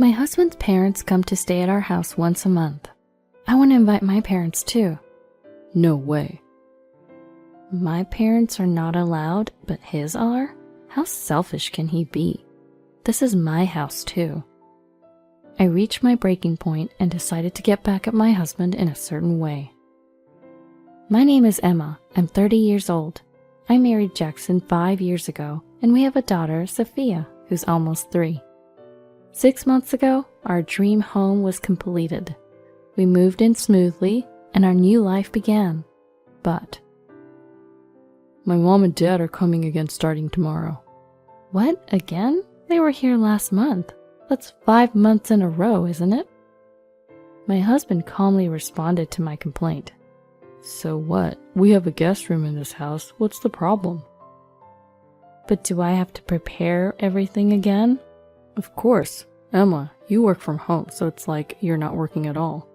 My husband's parents come to stay at our house once a month. I want to invite my parents too. No way. My parents are not allowed, but his are? How selfish can he be? This is my house too. I reached my breaking point and decided to get back at my husband in a certain way. My name is Emma. I'm 30 years old. I married Jackson 5 years ago, and we have a daughter, Sophia, who's almost 3. 6 months ago, our dream home was completed. We moved in smoothly, and our new life began. But my mom and dad are coming again starting tomorrow. What, again? They were here last month. That's 5 months in a row, isn't it? My husband calmly responded to my complaint. So what? We have a guest room in this house. What's the problem? But do I have to prepare everything again? Of course. Emma, you work from home, so it's like you're not working at all.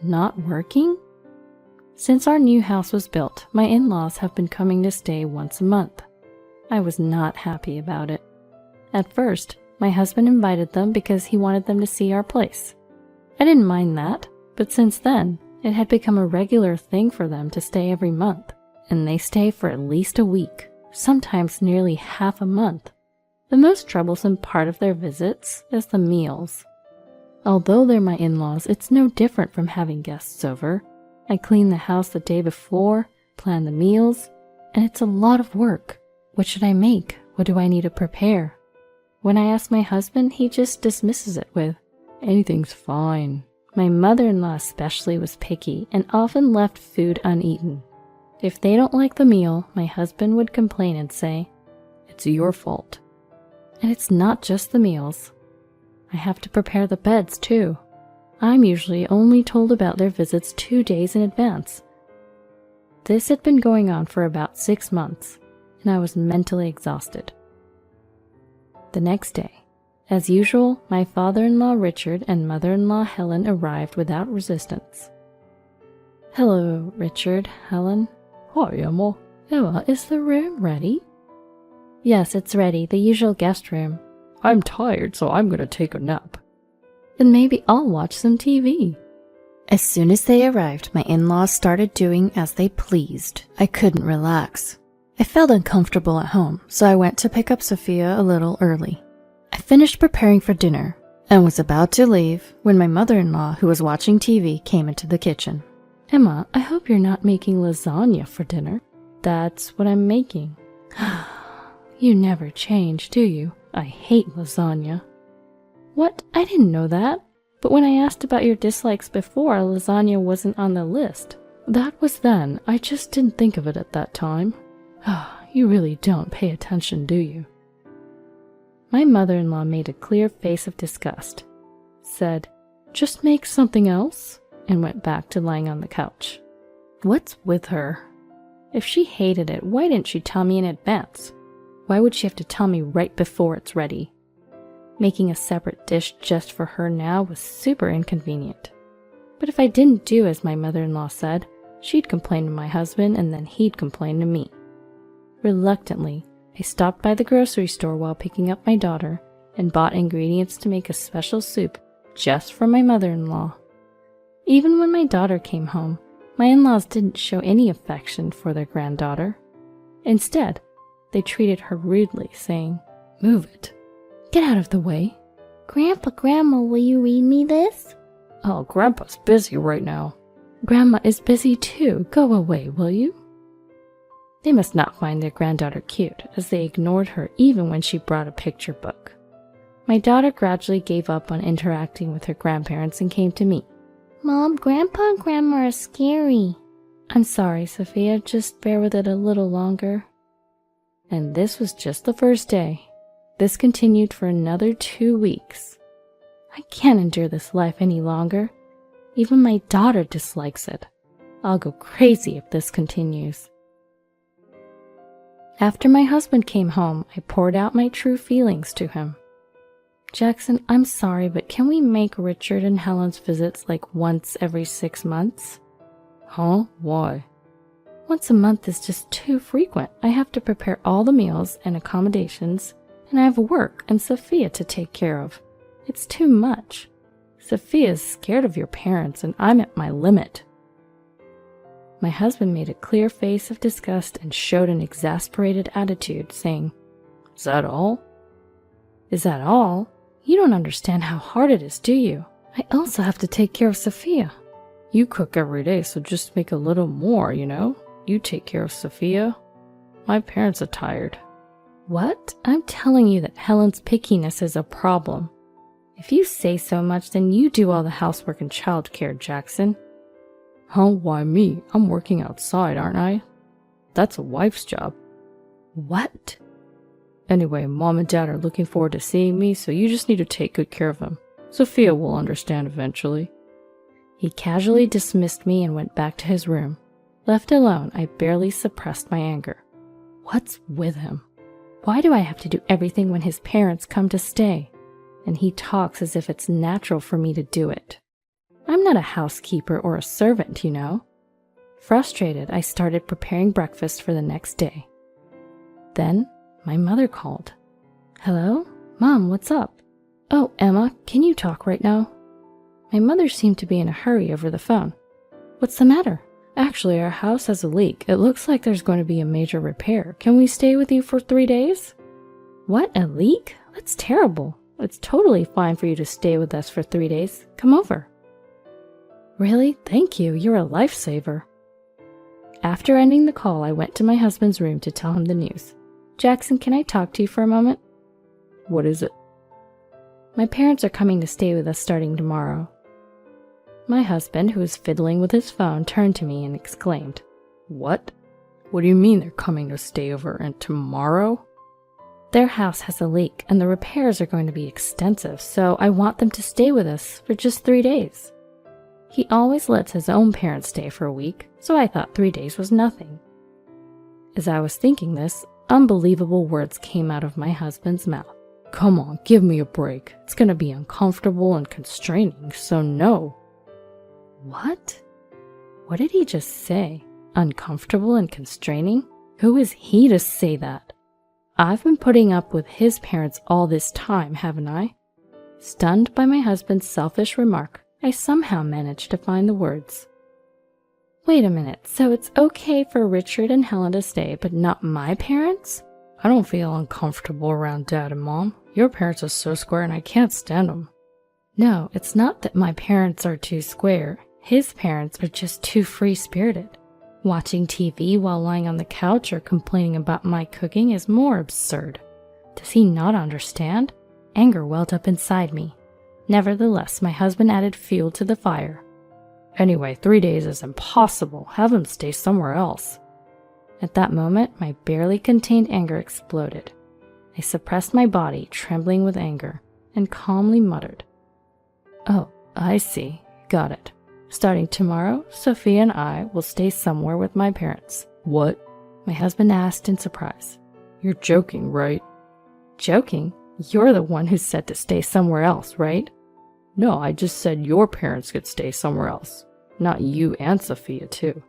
Not working? Since our new house was built, my in-laws have been coming to stay once a month. I was not happy about it. At first, my husband invited them because he wanted them to see our place. I didn't mind that, but since then, it had become a regular thing for them to stay every month, and they stay for at least a week, sometimes nearly half a month. The most troublesome part of their visits is the meals. Although they're my in-laws, it's no different from having guests over. I clean the house the day before, plan the meals, and it's a lot of work. What should I make? What do I need to prepare? When I ask my husband, he just dismisses it with, anything's fine. My mother-in-law especially was picky and often left food uneaten. If they don't like the meal, my husband would complain and say, it's your fault. And it's not just the meals. I have to prepare the beds too. I'm usually only told about their visits 2 days in advance. This had been going on for about 6 months, and I was mentally exhausted. The next day, as usual, my father-in-law Richard and mother-in-law Helen arrived without resistance. Hello, Richard, Helen. Hi, Emma. Emma, is the room ready? Yes, it's ready, the usual guest room. I'm tired, so I'm gonna take a nap. Then maybe I'll watch some TV. As soon as they arrived, my in-laws started doing as they pleased. I couldn't relax. I felt uncomfortable at home, so I went to pick up Sophia a little early. I finished preparing for dinner and was about to leave when my mother-in-law, who was watching TV, came into the kitchen. Emma, I hope you're not making lasagna for dinner. That's what I'm making. You never change, do you? I hate lasagna. What? I didn't know that. But when I asked about your dislikes before, lasagna wasn't on the list. That was then. I just didn't think of it at that time. You really don't pay attention, do you? My mother-in-law made a clear face of disgust, said, just make something else, and went back to lying on the couch. What's with her? If she hated it, why didn't she tell me in advance? Why would she have to tell me right before it's ready? Making a separate dish just for her now was super inconvenient. But if I didn't do as my mother-in-law said, she'd complain to my husband and then he'd complain to me. Reluctantly, I stopped by the grocery store while picking up my daughter and bought ingredients to make a special soup just for my mother-in-law. Even when my daughter came home, my in-laws didn't show any affection for their granddaughter. Instead, they treated her rudely, saying, move it. Get out of the way. Grandma, will you read me this? Oh, Grandpa's busy right now. Grandma is busy too. Go away, will you? They must not find their granddaughter cute, as they ignored her even when she brought a picture book. My daughter gradually gave up on interacting with her grandparents and came to me. Mom, Grandpa and Grandma are scary. I'm sorry, Sophia. Just bear with it a little longer. And this was just the first day. This continued for another 2 weeks. I can't endure this life any longer. Even my daughter dislikes it. I'll go crazy if this continues. After my husband came home, I poured out my true feelings to him. Jackson, I'm sorry, but can we make Richard and Helen's visits like once every 6 months? Huh? Why? Once a month is just too frequent. I have to prepare all the meals and accommodations, and I have work and Sophia to take care of. It's too much. Sophia's scared of your parents, and I'm at my limit." My husband made a clear face of disgust and showed an exasperated attitude, saying, "Is that all?" "Is that all? You don't understand how hard it is, do you? I also have to take care of Sophia." "You cook every day, so just make a little more, you know? You take care of Sophia. My parents are tired." "What? I'm telling you that Helen's pickiness is a problem. If you say so much, then you do all the housework and childcare, Jackson." "Huh? Why me? I'm working outside, aren't I? That's a wife's job." "What?" "Anyway, Mom and Dad are looking forward to seeing me, so you just need to take good care of them. Sophia will understand eventually." He casually dismissed me and went back to his room. Left alone, I barely suppressed my anger. What's with him? Why do I have to do everything when his parents come to stay? And he talks as if it's natural for me to do it. I'm not a housekeeper or a servant, you know. Frustrated, I started preparing breakfast for the next day. Then, my mother called. "Hello? Mom, what's up?" "Oh, Emma, can you talk right now?" My mother seemed to be in a hurry over the phone. "What's the matter?" "Actually, our house has a leak. It looks like there's going to be a major repair. Can we stay with you for 3 days?" "What, a leak? That's terrible. It's totally fine for you to stay with us for 3 days. Come over." "Really? Thank you. You're a lifesaver." After ending the call, I went to my husband's room to tell him the news. "Jackson, can I talk to you for a moment?" "What is it?" "My parents are coming to stay with us starting tomorrow." My husband, who was fiddling with his phone, turned to me and exclaimed, "What? What do you mean they're coming to stay over and tomorrow?" "Their house has a leak and the repairs are going to be extensive, so I want them to stay with us for just 3 days. He always lets his own parents stay for a week, so I thought 3 days was nothing." As I was thinking this, unbelievable words came out of my husband's mouth. "Come on, give me a break. It's going to be uncomfortable and constraining, so no." What? What did he just say? Uncomfortable and constraining? Who is he to say that? I've been putting up with his parents all this time, haven't I? Stunned by my husband's selfish remark, I somehow managed to find the words. "Wait a minute, so it's okay for Richard and Helen to stay, but not my parents?" "I don't feel uncomfortable around Dad and Mom. Your parents are so square and I can't stand them." "No, it's not that my parents are too square. His parents are just too free-spirited. Watching TV while lying on the couch or complaining about my cooking is more absurd. Does he not understand?" Anger welled up inside me. Nevertheless, my husband added fuel to the fire. "Anyway, 3 days is impossible. Have him stay somewhere else." At that moment, my barely contained anger exploded. I suppressed my body, trembling with anger, and calmly muttered, "Oh, I see. Got it. Starting tomorrow, Sophia and I will stay somewhere with my parents." "What?" my husband asked in surprise. "You're joking, right?" "Joking? You're the one who said to stay somewhere else, right?" "No, I just said your parents could stay somewhere else. Not you and Sophia, too."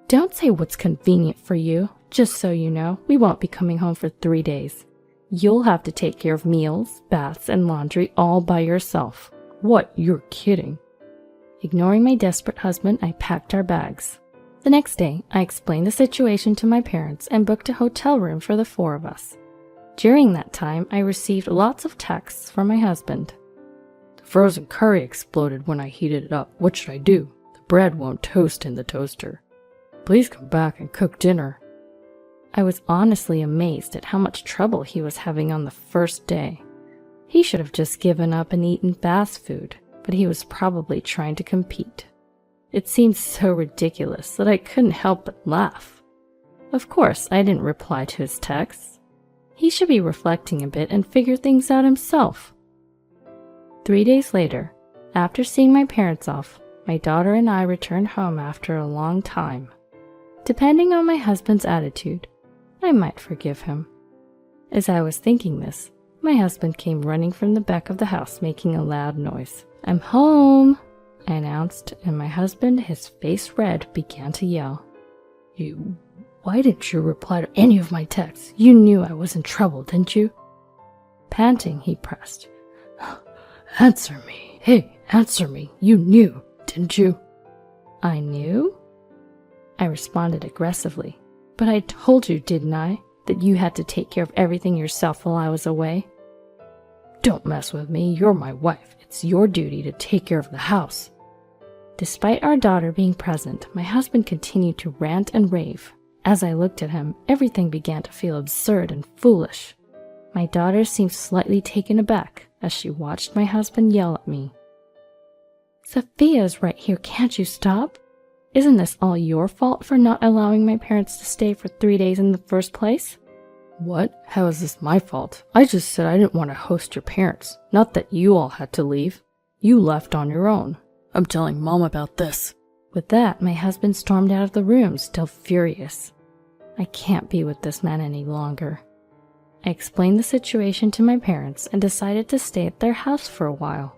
"Don't say what's convenient for you. Just so you know, we won't be coming home for 3 days. You'll have to take care of meals, baths, and laundry all by yourself." "What? You're kidding." Ignoring my desperate husband, I packed our bags. The next day, I explained the situation to my parents and booked a hotel room for the 4 of us. During that time, I received lots of texts from my husband. "The frozen curry exploded when I heated it up. What should I do? The bread won't toast in the toaster. Please come back and cook dinner." I was honestly amazed at how much trouble he was having on the first day. He should have just given up and eaten fast food, but he was probably trying to compete. It seemed so ridiculous that I couldn't help but laugh. Of course, I didn't reply to his texts. He should be reflecting a bit and figure things out himself. 3 days later, after seeing my parents off, my daughter and I returned home after a long time. Depending on my husband's attitude, I might forgive him. As I was thinking this, my husband came running from the back of the house making a loud noise. "I'm home," I announced, and my husband, his face red, began to yell. Why didn't you reply to any of my texts? You knew I was in trouble, didn't you?" Panting, he pressed, Answer me. Hey, answer me. You knew, didn't you? I knew? I responded aggressively. But I told you, didn't I, that you had to take care of everything yourself while I was away? Don't mess with me. You're my wife. It's your duty to take care of the house. Despite our daughter being present, my husband continued to rant and rave. As I looked at him, everything began to feel absurd and foolish. My daughter seemed slightly taken aback as she watched my husband yell at me. Sophia's right here, can't you stop? Isn't this all your fault for not allowing my parents to stay for 3 days in the first place? What? How is this my fault? I just said I didn't want to host your parents, not that you all had to leave. You left on your own. I'm telling Mom about this. With that, my husband stormed out of the room, still furious. I can't be with this man any longer. I explained the situation to my parents and decided to stay at their house for a while.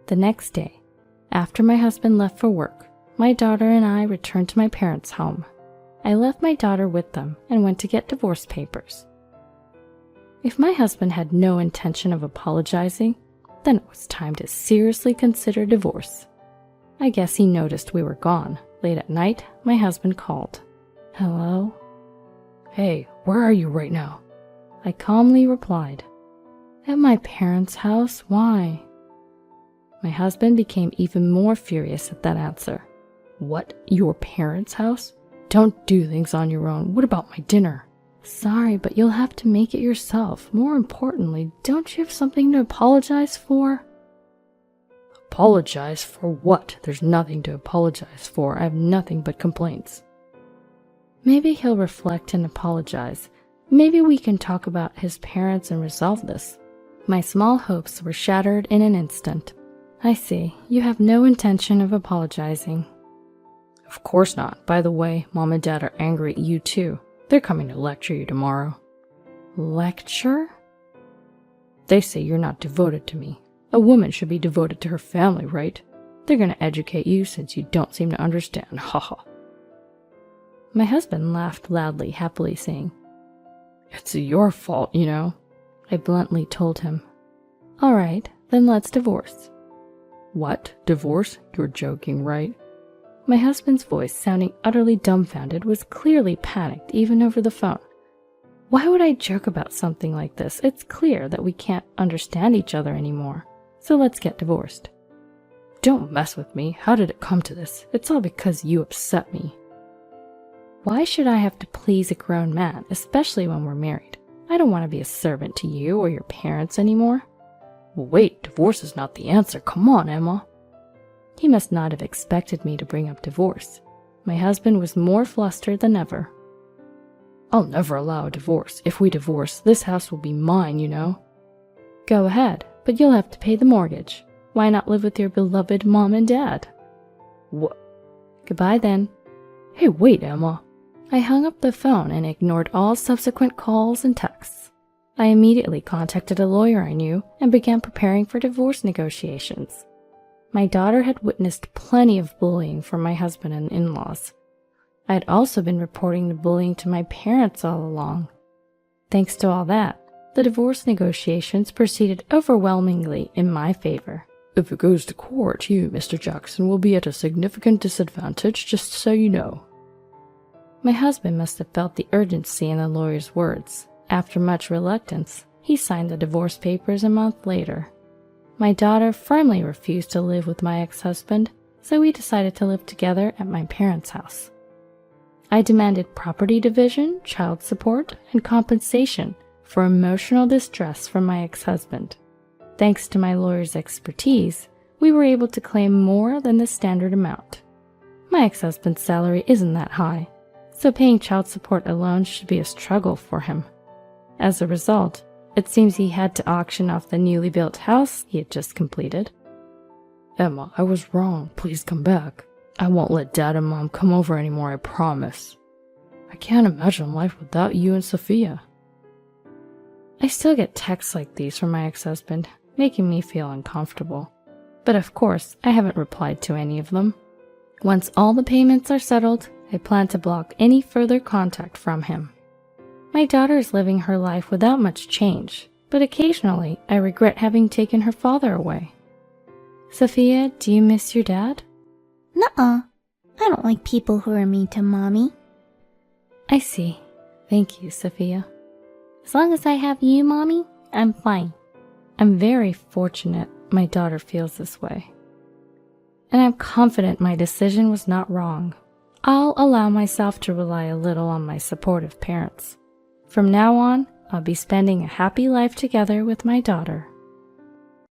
The next day, after my husband left for work, my daughter and I returned to my parents' home. I left my daughter with them and went to get divorce papers. If my husband had no intention of apologizing, then it was time to seriously consider divorce. I guess he noticed we were gone. Late at night, my husband called. Hello? Hey, where are you right now? I calmly replied. At my parents' house, why? My husband became even more furious at that answer. What? Your parents' house? Don't do things on your own. What about my dinner? Sorry, but you'll have to make it yourself. More importantly, don't you have something to apologize for? Apologize for what? There's nothing to apologize for. I have nothing but complaints. Maybe he'll reflect and apologize. Maybe we can talk about his parents and resolve this. My small hopes were shattered in an instant. I see. You have no intention of apologizing. Of course not. By the way, Mom and Dad are angry at you too. They're coming to lecture you tomorrow. Lecture? They say you're not devoted to me. A woman should be devoted to her family, right? They're going to educate you since you don't seem to understand. Haha. My husband laughed loudly, happily saying, It's your fault, you know. I bluntly told him. All right, then let's divorce. What? Divorce? You're joking, right? My husband's voice, sounding utterly dumbfounded, was clearly panicked even over the phone. Why would I joke about something like this? It's clear that we can't understand each other anymore. So let's get divorced. Don't mess with me. How did it come to this? It's all because you upset me. Why should I have to please a grown man, especially when we're married? I don't want to be a servant to you or your parents anymore. Well, wait, divorce is not the answer. Come on, Emma. He must not have expected me to bring up divorce. My husband was more flustered than ever. I'll never allow a divorce. If we divorce, this house will be mine, you know. Go ahead, but you'll have to pay the mortgage. Why not live with your beloved Mom and Dad? What? Goodbye then. Hey, wait, Emma. I hung up the phone and ignored all subsequent calls and texts. I immediately contacted a lawyer I knew and began preparing for divorce negotiations. My daughter had witnessed plenty of bullying from my husband and in-laws. I had also been reporting the bullying to my parents all along. Thanks to all that, the divorce negotiations proceeded overwhelmingly in my favor. If it goes to court, you, Mr. Jackson, will be at a significant disadvantage, just so you know. My husband must have felt the urgency in the lawyer's words. After much reluctance, he signed the divorce papers a month later. My daughter firmly refused to live with my ex-husband, so we decided to live together at my parents' house. I demanded property division, child support, and compensation for emotional distress from my ex-husband. Thanks to my lawyer's expertise, we were able to claim more than the standard amount. My ex-husband's salary isn't that high, so paying child support alone should be a struggle for him. As a result, it seems he had to auction off the newly built house he had just completed. Emma, I was wrong. Please come back. I won't let Dad and Mom come over anymore, I promise. I can't imagine life without you and Sophia. I still get texts like these from my ex-husband, making me feel uncomfortable. But of course, I haven't replied to any of them. Once all the payments are settled, I plan to block any further contact from him. My daughter is living her life without much change, but occasionally I regret having taken her father away. Sophia, do you miss your dad? Nuh-uh. I don't like people who are mean to Mommy. I see. Thank you, Sophia. As long as I have you, Mommy, I'm fine. I'm very fortunate my daughter feels this way. And I'm confident my decision was not wrong. I'll allow myself to rely a little on my supportive parents. From now on, I'll be spending a happy life together with my daughter.